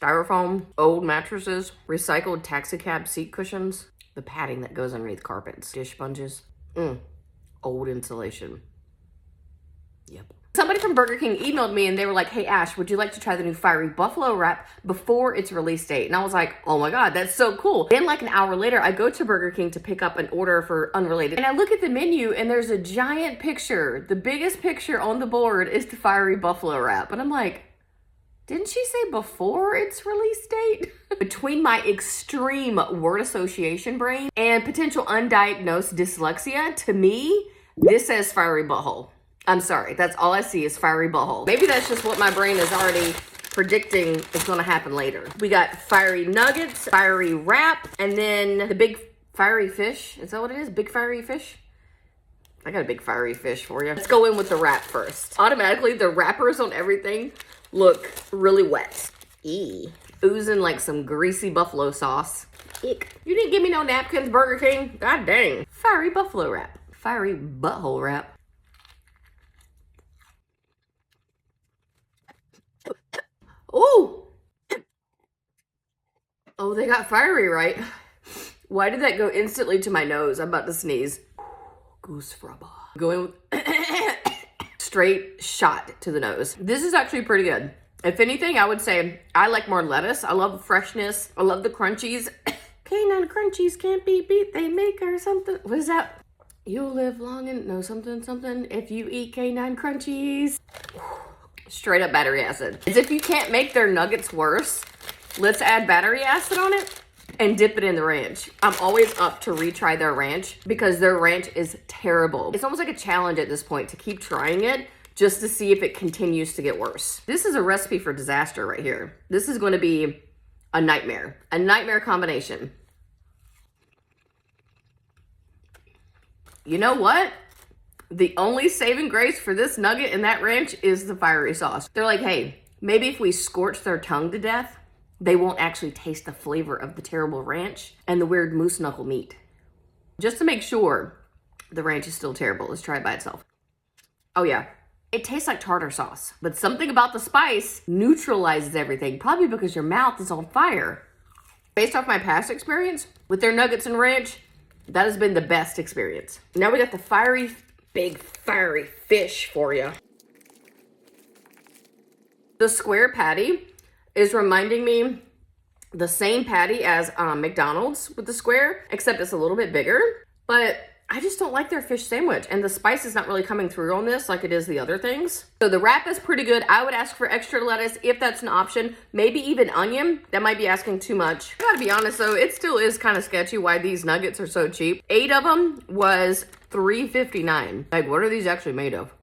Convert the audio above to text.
styrofoam, old mattresses, recycled taxi cab seat cushions, the padding that goes underneath carpets, dish sponges, old insulation. Yep. Somebody from Burger King emailed me and they were like, hey Ash, would you like to try the new Fiery Buffalo Wrap before its release date? And I was like, oh my God, that's so cool. Then like an hour later, I go to Burger King to pick up an order for unrelated. And I look at the menu and there's a giant picture. The biggest picture on the board is the Fiery Buffalo Wrap. And I'm like, didn't she say before its release date? Between my extreme word association brain and potential undiagnosed dyslexia, to me, this says Fiery Butthole. I'm sorry, that's all I see is Fiery Butthole. Maybe that's just what my brain is already predicting is gonna happen later. We got Fiery Nuggets, Fiery Wrap, and then the Big Fiery Fish. Is that what it is? Big Fiery Fish? I got a big fiery fish for you. Let's go in with the wrap first. Automatically, the wrappers on everything look really wet. Oozing like some greasy buffalo sauce. Ick. You didn't give me no napkins, Burger King. God dang. Fiery Buffalo Wrap. Fiery Butthole Wrap. Ooh. Oh, they got fiery right. Why did that go instantly to my nose? I'm about to sneeze. Goose rubber. Going with straight shot to the nose. This is actually pretty good. If anything, I would say I like more lettuce. I love the freshness. I love the crunchies. Canine crunchies can't be beat. They make her something. What is that? You'll live long and know something, something if you eat canine crunchies. Straight up battery acid. As if you can't make their nuggets worse, let's add battery acid on it and dip it in the ranch. I'm always up to retry their ranch because their ranch is terrible. It's almost like a challenge at this point to keep trying it just to see if it continues to get worse. This is a recipe for disaster right here. This is going to be a nightmare combination. You know what? The only saving grace for this nugget and that ranch is the fiery sauce. They're like, hey, maybe if we scorch their tongue to death, they won't actually taste the flavor of the terrible ranch and the weird moose knuckle meat. Just to make sure the ranch is still terrible, let's try it by itself. Oh yeah, it tastes like tartar sauce, but something about the spice neutralizes everything, probably because your mouth is on fire. Based off my past experience with their nuggets and ranch, that has been the best experience. Now we got the big fiery fish for you. The square patty is reminding me the same patty as McDonald's with the square, except it's a little bit bigger. But I just don't like their fish sandwich, and the spice is not really coming through on this like it is the other things. So the wrap is pretty good. I would ask for extra lettuce if that's an option, maybe even onion. That might be asking too much. I gotta be honest though, it still is kind of sketchy why these nuggets are so cheap. 8 of them was $3.59. Like, what are these actually made of?